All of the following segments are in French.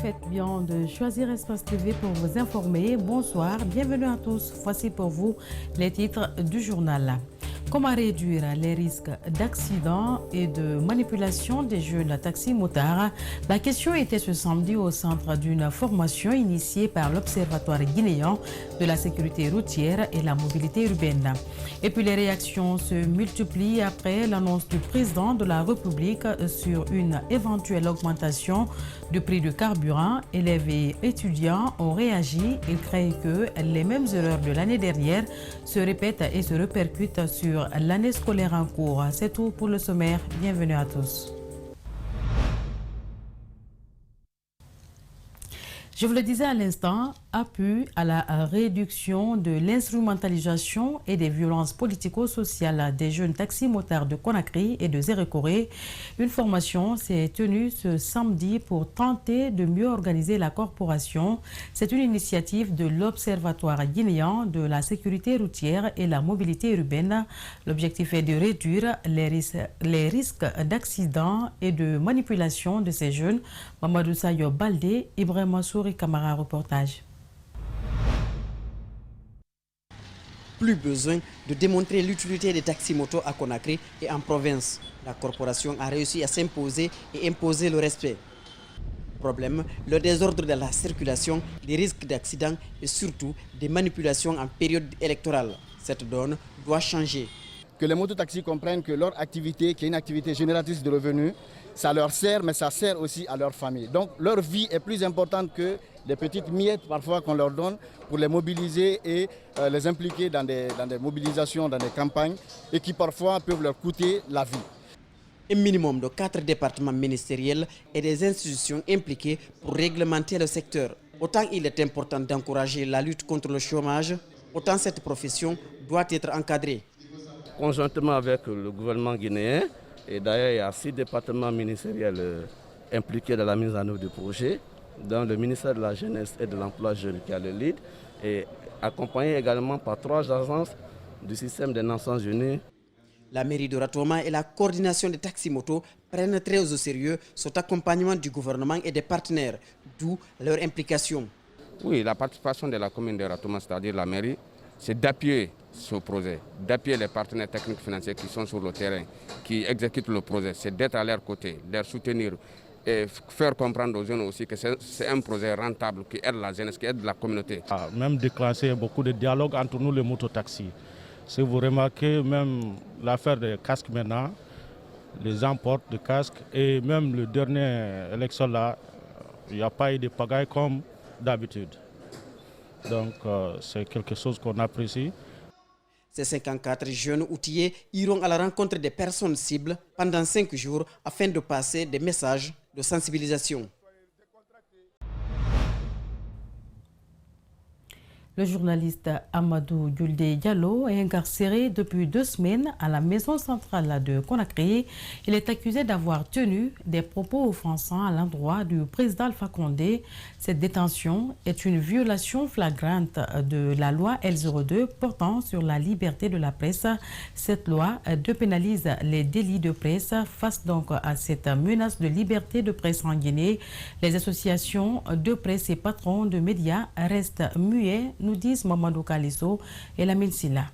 faites bien de choisir Espace TV pour vous informer. Bonsoir, bienvenue à tous. Voici pour vous les titres du journal. Comment réduire les risques d'accidents et de manipulation des jeunes taxis-motards? La question était ce samedi au centre d'une formation initiée par l'Observatoire guinéen de la sécurité routière et la mobilité urbaine. Et puis les réactions se multiplient après l'annonce du président de la République sur une éventuelle augmentation du prix du carburant. Élèves et étudiants ont réagi. Ils craignent que les mêmes erreurs de l'année dernière se répètent et se répercutent sur l'année scolaire en cours. C'est tout pour le sommaire. Bienvenue à tous. Je vous le disais à l'instant, appui à la réduction de l'instrumentalisation et des violences politico-sociales des jeunes taxis-motards de Conakry et de Zérékoré. Une formation s'est tenue ce samedi pour tenter de mieux organiser la corporation. C'est une initiative de l'Observatoire guinéen de la sécurité routière et la mobilité urbaine. L'objectif est de réduire les risques d'accidents et de manipulation de ces jeunes. Mamadou Sayo Baldé, Ibrahima Souri Camara, reportage. Plus besoin de démontrer l'utilité des taxis-motos à Conakry et en province. La corporation a réussi à s'imposer et imposer le respect. Problème, le désordre de la circulation, les risques d'accident et surtout des manipulations en période électorale. Cette donne doit changer. Que les mototaxis comprennent que leur activité, qui est une activité génératrice de revenus, ça leur sert, mais ça sert aussi à leur famille. Donc leur vie est plus importante que les petites miettes parfois qu'on leur donne pour les mobiliser et les impliquer dans des mobilisations, dans des campagnes et qui parfois peuvent leur coûter la vie. Un minimum de 4 départements ministériels et des institutions impliquées pour réglementer le secteur. Autant il est important d'encourager la lutte contre le chômage, autant cette profession doit être encadrée. Conjointement avec le gouvernement guinéen, et d'ailleurs il y a 6 départements ministériels impliqués dans la mise en œuvre du projet, dans le ministère de la Jeunesse et de l'Emploi jeune qui a le lead, et accompagné également par 3 agences du système des Nations Unies. La mairie de Ratoma et la coordination des taxis-motos prennent très au sérieux cet accompagnement du gouvernement et des partenaires, d'où leur implication. Oui, la participation de la commune de Ratoma, c'est-à-dire la mairie, c'est d'appuyer ce projet, d'appuyer les partenaires techniques financiers qui sont sur le terrain, qui exécutent le projet, c'est d'être à leur côté, de les soutenir et faire comprendre aux jeunes aussi que c'est un projet rentable qui aide la jeunesse, qui aide la communauté. Même déclencher beaucoup de dialogue entre nous les mototaxis. Si vous remarquez, même l'affaire des casques maintenant, les gens portent des casques et même le dernier élection là, il n'y a pas eu de pagaille comme d'habitude. Donc c'est quelque chose qu'on apprécie. Ces 54 jeunes outillés iront à la rencontre des personnes cibles pendant 5 jours afin de passer des messages de sensibilisation. Le journaliste Amadou Yulde Diallo est incarcéré depuis 2 semaines à la maison centrale de Conakry. Il est accusé d'avoir tenu des propos offensants à l'endroit du président Alpha Condé. Cette détention est une violation flagrante de la loi L02 portant sur la liberté de la presse. Cette loi dépénalise les délits de presse. Face donc à cette menace de liberté de presse en Guinée, les associations de presse et patrons de médias restent muets, nous disent Mamadou Kalisso et Lamine Silla.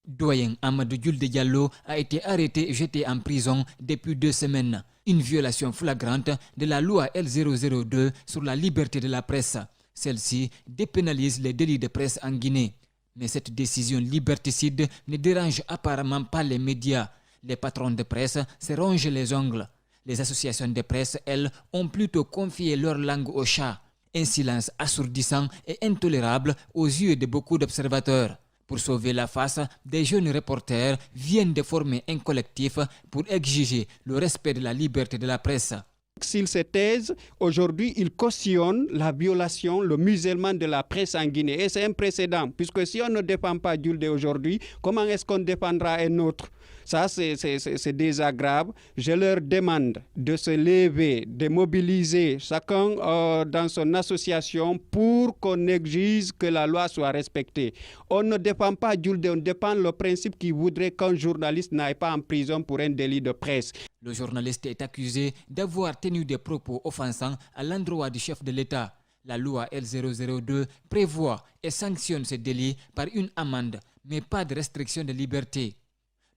Doyen Amadou Yulde Diallo a été arrêté et jeté en prison depuis 2 semaines. Une violation flagrante de la loi L002 sur la liberté de la presse. Celle-ci dépénalise les délits de presse en Guinée. Mais cette décision liberticide ne dérange apparemment pas les médias. Les patrons de presse se rongent les ongles. Les associations de presse, elles, ont plutôt confié leur langue au chat. Un silence assourdissant et intolérable aux yeux de beaucoup d'observateurs. Pour sauver la face, des jeunes reporters viennent de former un collectif pour exiger le respect de la liberté de la presse. S'ils se taisent, aujourd'hui, ils cautionnent la violation, le musellement de la presse en Guinée. Et c'est un précédent, puisque si on ne défend pas Yulde aujourd'hui, comment est-ce qu'on défendra un autre? Ça, c'est désagréable. Je leur demande de se lever, de mobiliser chacun dans son association pour qu'on exige que la loi soit respectée. On ne défend pas Julde, on défend le principe qui voudrait qu'un journaliste n'aille pas en prison pour un délit de presse. Le journaliste est accusé d'avoir tenu des propos offensants à l'endroit du chef de l'État. La loi L002 prévoit et sanctionne ces délits par une amende, mais pas de restriction de liberté.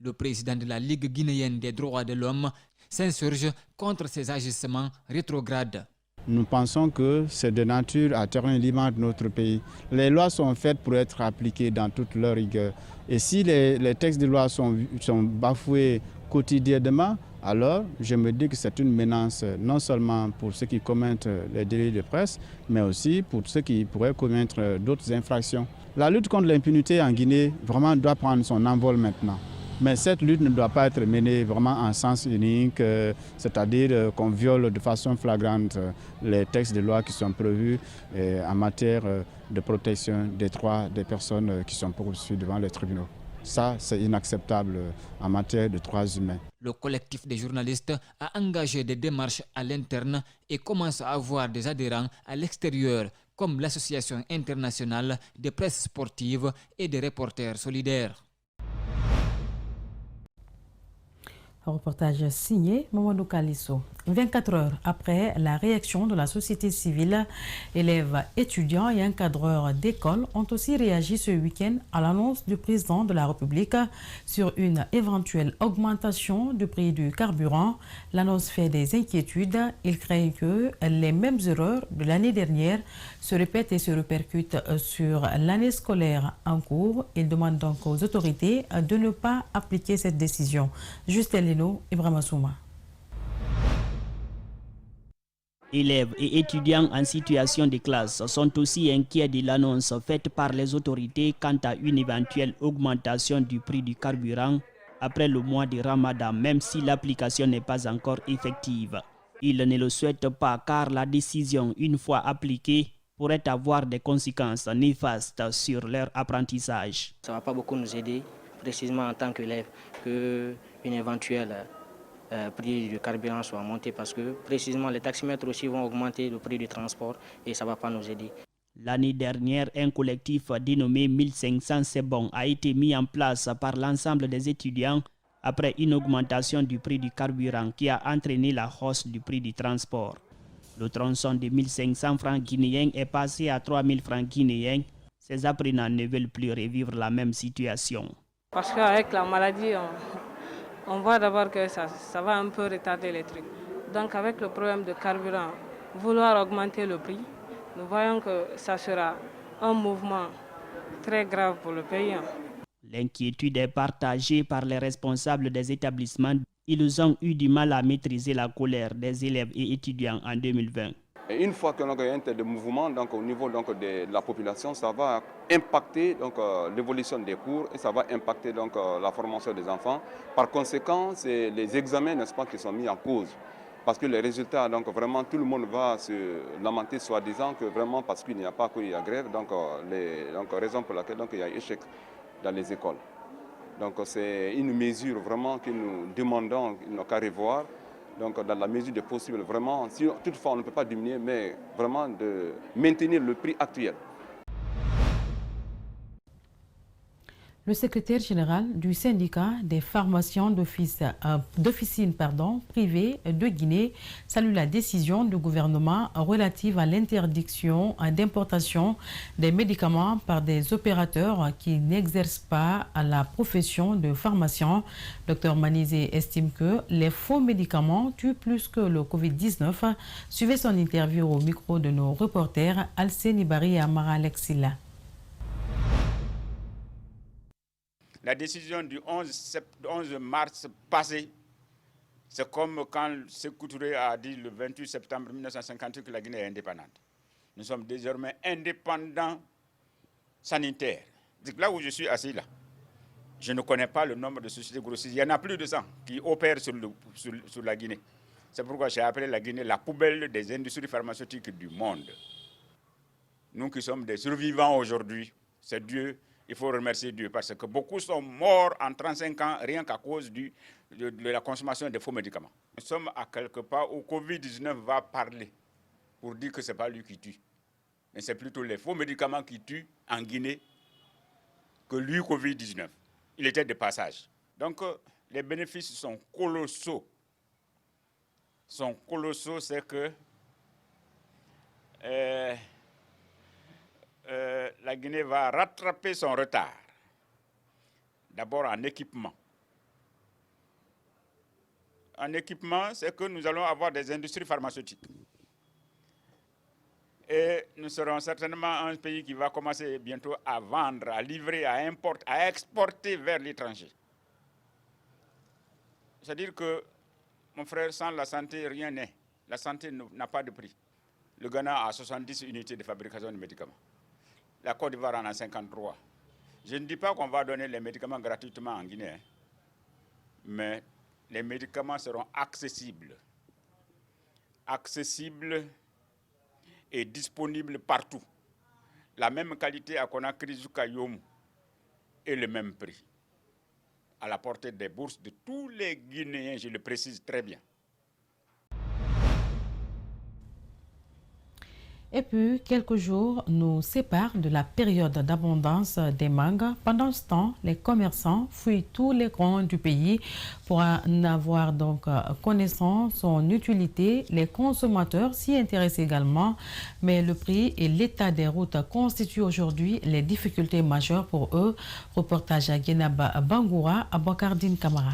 Le président de la Ligue guinéenne des droits de l'homme s'insurge contre ces agissements rétrogrades. Nous pensons que c'est de nature à terner l'image de notre pays. Les lois sont faites pour être appliquées dans toute leur rigueur. Et si les textes de loi sont bafoués quotidiennement, alors je me dis que c'est une menace non seulement pour ceux qui commettent les délits de presse, mais aussi pour ceux qui pourraient commettre d'autres infractions. La lutte contre l'impunité en Guinée vraiment doit prendre son envol maintenant. Mais cette lutte ne doit pas être menée vraiment en sens unique, c'est-à-dire qu'on viole de façon flagrante les textes de loi qui sont prévus en matière de protection des droits des personnes qui sont poursuivies devant les tribunaux. Ça, c'est inacceptable en matière de droits humains. Le collectif des journalistes a engagé des démarches à l'interne et commence à avoir des adhérents à l'extérieur, comme l'Association internationale des presses sportives et des reporters solidaires. Un reportage signé Mamadou Kalisso. 24 heures après la réaction de la société civile, élèves, étudiants et encadreurs d'école ont aussi réagi ce week-end à l'annonce du président de la République sur une éventuelle augmentation du prix du carburant. L'annonce fait des inquiétudes. Il craint que les mêmes erreurs de l'année dernière se répètent et se répercutent sur l'année scolaire en cours. Il demande donc aux autorités de ne pas appliquer cette décision. Justin Leno, Ibrahima Souma. Élèves et étudiants en situation de classe sont aussi inquiets de l'annonce faite par les autorités quant à une éventuelle augmentation du prix du carburant après le mois de Ramadan, même si l'application n'est pas encore effective. Ils ne le souhaitent pas car la décision, une fois appliquée, pourrait avoir des conséquences néfastes sur leur apprentissage. Ça ne va pas beaucoup nous aider, précisément en tant qu'élève, qu'une éventuelle prix du carburant soit monté parce que précisément les taximètres aussi vont augmenter le prix du transport et ça ne va pas nous aider. L'année dernière, un collectif dénommé 1500 C'est bon a été mis en place par l'ensemble des étudiants après une augmentation du prix du carburant qui a entraîné la hausse du prix du transport. Le tronçon de 1500 francs guinéens est passé à 3000 francs guinéens. Ces apprenants ne veulent plus revivre la même situation. Parce qu'avec la maladie, on voit d'abord que ça va un peu retarder les trucs. Donc avec le problème de carburant, vouloir augmenter le prix, nous voyons que ça sera un mouvement très grave pour le pays. L'inquiétude est partagée par les responsables des établissements. Ils ont eu du mal à maîtriser la colère des élèves et étudiants en 2020. Et une fois que l'on a des mouvements au niveau de la population, ça va impacter l'évolution des cours et ça va impacter la formation des enfants. Par conséquent, c'est les examens, n'est-ce pas, qui sont mis en cause. Parce que les résultats, vraiment, tout le monde va se lamenter, soi-disant que vraiment, parce qu'il n'y a pas qu'il y a grève, raison pour laquelle il y a échec dans les écoles. Donc c'est une mesure vraiment que nous demandons qu'à revoir. Donc dans la mesure du possible, vraiment, si toutefois on ne peut pas diminuer, mais vraiment de maintenir le prix actuel. Le secrétaire général du syndicat des pharmaciens d'officine privées de Guinée salue la décision du gouvernement relative à l'interdiction d'importation des médicaments par des opérateurs qui n'exercent pas la profession de pharmacien. Dr Manizé estime que les faux médicaments tuent plus que le Covid-19. Suivez son interview au micro de nos reporters Alcé Nibari et Amara Alexila. La décision du 11 mars passé, c'est comme quand Sékou Touré a dit le 28 septembre 1958 que la Guinée est indépendante. Nous sommes désormais indépendants sanitaires. Là où je suis assis, là, je ne connais pas le nombre de sociétés grossistes. Il y en a plus de 100 qui opèrent sur la Guinée. C'est pourquoi j'ai appelé la Guinée la poubelle des industries pharmaceutiques du monde. Nous qui sommes des survivants aujourd'hui, c'est Dieu il faut remercier Dieu parce que beaucoup sont morts en 35 ans rien qu'à cause de la consommation des faux médicaments. Nous sommes à quelque part où Covid-19 va parler pour dire que ce n'est pas lui qui tue. Mais c'est plutôt les faux médicaments qui tuent en Guinée que lui, Covid-19. Il était de passage. Donc, les bénéfices sont colossaux. C'est que la Guinée va rattraper son retard. D'abord en équipement. En équipement, c'est que nous allons avoir des industries pharmaceutiques. Et nous serons certainement un pays qui va commencer bientôt à vendre, à livrer, à importer, à exporter vers l'étranger. C'est-à-dire que, mon frère, sans la santé, rien n'est. La santé n'a pas de prix. Le Ghana a 70 unités de fabrication de médicaments. La Côte d'Ivoire en a 53. Je ne dis pas qu'on va donner les médicaments gratuitement en Guinée, hein, mais les médicaments seront accessibles. Accessibles et disponibles partout. La même qualité à Conakry jusqu'à Yom et le même prix. À la portée des bourses de tous les Guinéens, je le précise très bien. Et puis, quelques jours nous séparent de la période d'abondance des mangues. Pendant ce temps, les commerçants fuient tous les coins du pays pour en avoir donc connaissance, son utilité. Les consommateurs s'y intéressent également, mais le prix et l'état des routes constituent aujourd'hui les difficultés majeures pour eux. Reportage à Guénaba Bangoura, à Bokardine Camara.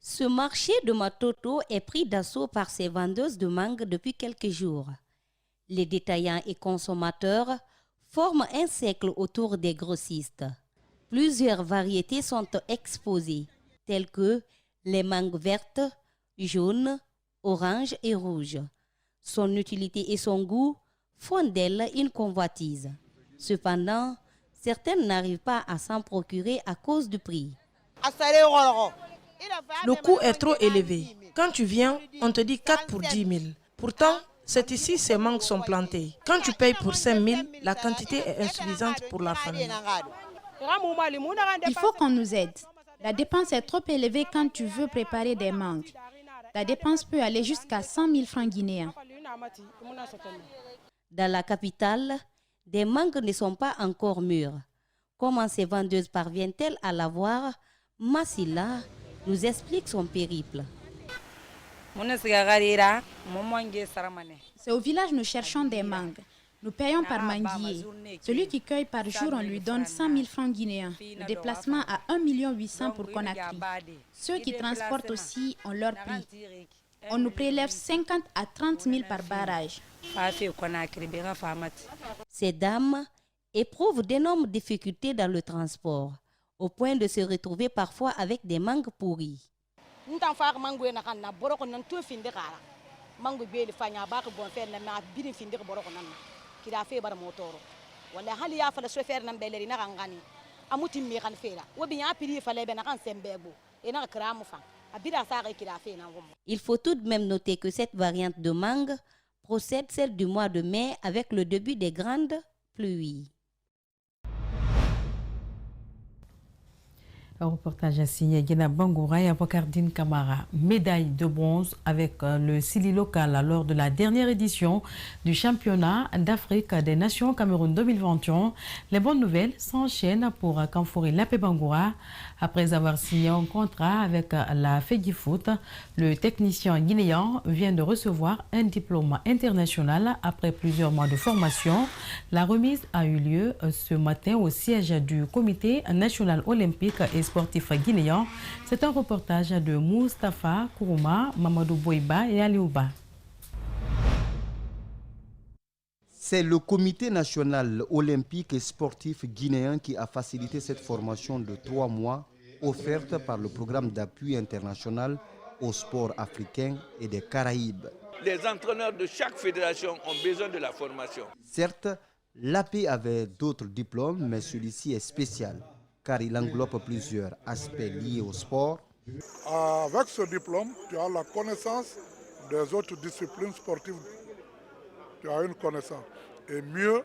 Ce marché de Matoto est pris d'assaut par ces vendeuses de mangue depuis quelques jours. Les détaillants et consommateurs forment un cercle autour des grossistes. Plusieurs variétés sont exposées, telles que les mangues vertes, jaunes, oranges et rouges. Son utilité et son goût font d'elle une convoitise. Cependant, certaines n'arrivent pas à s'en procurer à cause du prix. Le coût est trop élevé. Quand tu viens, on te dit 4 pour 10 000. Pourtant, c'est ici ces mangues sont plantées. Quand tu payes pour 5 000, la quantité est insuffisante pour la famille. Il faut qu'on nous aide. La dépense est trop élevée quand tu veux préparer des mangues. La dépense peut aller jusqu'à 100 000 francs guinéens. Dans la capitale, des mangues ne sont pas encore mûres. Comment ces vendeuses parviennent-elles à l'avoir? Massila nous explique son périple. C'est au village nous cherchons des mangues. Nous payons par manguier. Celui qui cueille par jour, on lui donne 100 000 francs guinéens. Le déplacement à 1 800 000 pour Conakry. Ceux qui transportent aussi ont leur prix. On nous prélève 50 à 30 000 par barrage. Ces dames éprouvent d'énormes difficultés dans le transport, au point de se retrouver parfois avec des mangues pourries. Il faut tout de même noter que cette variante de mangue procède celle du mois de mai avec le début des grandes pluies. Un reportage à signé Guéna Bangoura et Abokardine Camara. Médaille de bronze avec le Sili local lors de la dernière édition du championnat d'Afrique des Nations Cameroun 2021. Les bonnes nouvelles s'enchaînent pour Kanfouri Lapé Bangoura. Après avoir signé un contrat avec la Fegifoot, le technicien guinéen vient de recevoir un diplôme international après plusieurs mois de formation. La remise a eu lieu ce matin au siège du Comité national olympique et sportif guinéen. C'est un reportage de Moustapha Kourouma, Mamadou Boiba et Aliouba. C'est le Comité national olympique et sportif guinéen qui a facilité cette formation de 3 mois offerte par le programme d'appui international au sport africain et des Caraïbes. Les entraîneurs de chaque fédération ont besoin de la formation. Certes, l'AP avait d'autres diplômes, mais celui-ci est spécial car il englobe plusieurs aspects liés au sport. Avec ce diplôme, tu as la connaissance des autres disciplines sportives. Tu as une connaissance. Et mieux,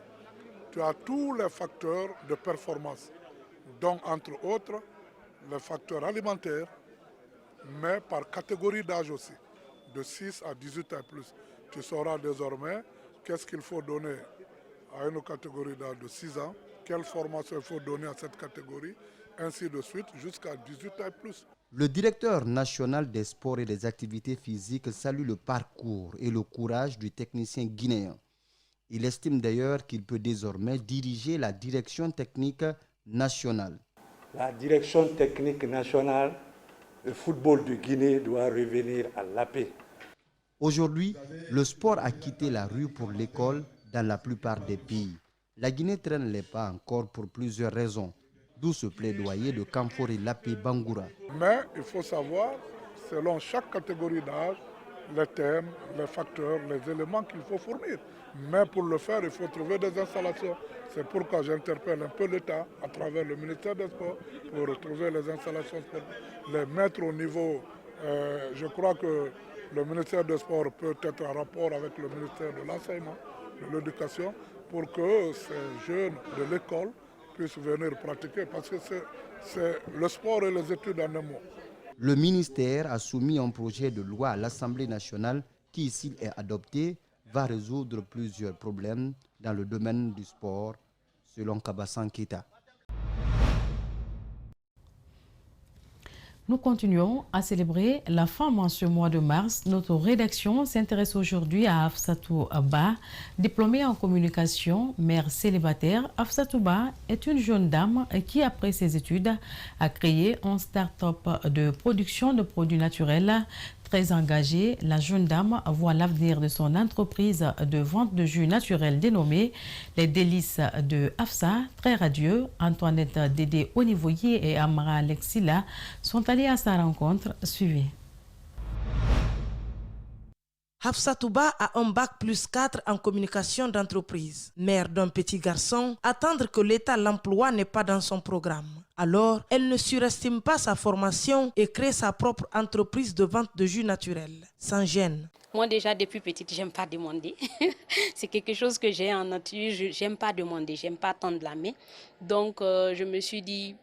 tu as tous les facteurs de performance. Donc, entre autres, les facteurs alimentaires, mais par catégorie d'âge aussi, de 6 à 18 ans et plus. Tu sauras désormais qu'est-ce qu'il faut donner à une catégorie d'âge de 6 ans, quelle formation il faut donner à cette catégorie, ainsi de suite, jusqu'à 18 ans et plus. Le directeur national des sports et des activités physiques salue le parcours et le courage du technicien guinéen. Il estime d'ailleurs qu'il peut désormais diriger la direction technique nationale. La direction technique nationale, le football de Guinée doit revenir à la paix. Aujourd'hui, le sport a quitté la rue pour l'école dans la plupart des pays. La Guinée traîne les pas encore pour plusieurs raisons, d'où ce plaidoyer de Kamfori Lapé Bangoura. Mais il faut savoir, selon chaque catégorie d'âge, les thèmes, les facteurs, les éléments qu'il faut fournir. Mais pour le faire, il faut trouver des installations. C'est pourquoi j'interpelle un peu l'État à travers le ministère des Sports pour retrouver les installations sportives, les mettre au niveau. Je crois que le ministère des Sports peut être en rapport avec le ministère de l'Enseignement, de l'Éducation, pour que ces jeunes de l'école puissent venir pratiquer, parce que c'est le sport et les études en un mot. Le ministère a soumis un projet de loi à l'Assemblée nationale qui, s'il est adopté, va résoudre plusieurs problèmes dans le domaine du sport, selon Kabassan Keita. Nous continuons à célébrer la femme en ce mois de mars. Notre rédaction s'intéresse aujourd'hui à Hafsatou Ba, diplômée en communication, mère célibataire. Hafsatou Ba est une jeune dame qui, après ses études, a créé un start-up de production de produits naturels. Très engagée, la jeune dame voit l'avenir de son entreprise de vente de jus naturels dénommée Les Délices de Hafsa. Très radieux, Antoinette Dédé Onivoyer et Amara Alexila sont allés à sa rencontre. Suivez. Hafsatou Ba a un bac plus 4 en communication d'entreprise. Mère d'un petit garçon, attendre que l'État l'emploie n'est pas dans son programme. Alors, elle ne surestime pas sa formation et crée sa propre entreprise de vente de jus naturels, sans gêne. Moi déjà, depuis petite, j'aime pas demander. C'est quelque chose que j'ai en nature, j'aime pas demander, j'aime pas tendre la main. Donc, je me suis dit,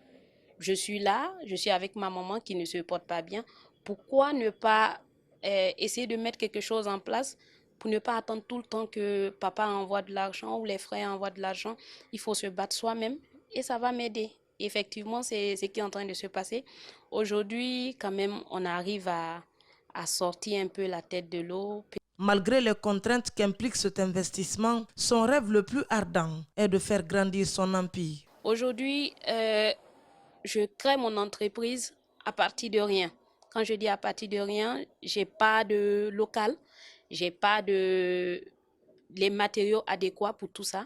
je suis là, je suis avec ma maman qui ne se porte pas bien. Pourquoi ne pas essayer de mettre quelque chose en place pour ne pas attendre tout le temps que papa envoie de l'argent ou les frères envoient de l'argent. Il faut se battre soi-même et ça va m'aider. Effectivement, c'est ce qui est en train de se passer. Aujourd'hui, quand même, on arrive à sortir un peu la tête de l'eau. Malgré les contraintes qu'implique cet investissement, son rêve le plus ardent est de faire grandir son empire. Aujourd'hui, je crée mon entreprise à partir de rien. Quand je dis à partir de rien, j'ai pas de local, j'ai pas les matériaux adéquats pour tout ça,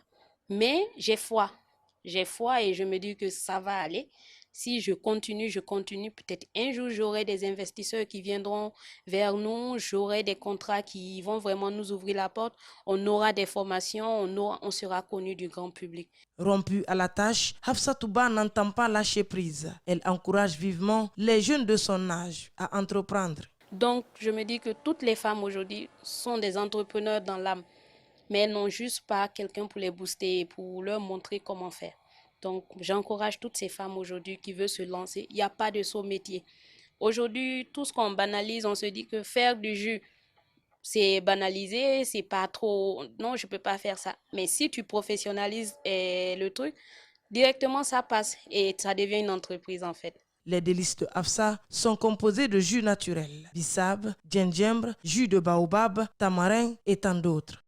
mais j'ai foi. J'ai foi et je me dis que ça va aller. Si je continue, peut-être un jour j'aurai des investisseurs qui viendront vers nous, j'aurai des contrats qui vont vraiment nous ouvrir la porte, on aura des formations, on sera connu du grand public. Rompue à la tâche, Hafsatou Ba n'entend pas lâcher prise. Elle encourage vivement les jeunes de son âge à entreprendre. Donc je me dis que toutes les femmes aujourd'hui sont des entrepreneurs dans l'âme, mais elles n'ont juste pas quelqu'un pour les booster, pour leur montrer comment faire. Donc, j'encourage toutes ces femmes aujourd'hui qui veulent se lancer. Il n'y a pas de saut métier. Aujourd'hui, tout ce qu'on banalise, on se dit que faire du jus, c'est banalisé, c'est pas trop... Non, je ne peux pas faire ça. Mais si tu professionnalises le truc, directement, ça passe et ça devient une entreprise en fait. Les délices de Hafsa sont composés de jus naturels, bissap, gingembre, jus de baobab, tamarin et tant d'autres.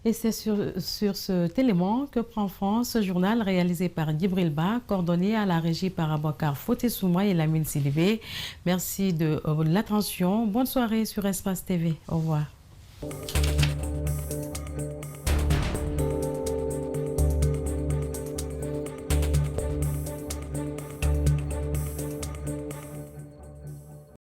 Et c'est sur cet élément que prend fin ce journal réalisé par Djibril Ba, coordonné à la régie par Abakar Foté-Souma et Lamine Sidibé. Merci de l'attention. Bonne soirée sur Espace TV. Au revoir.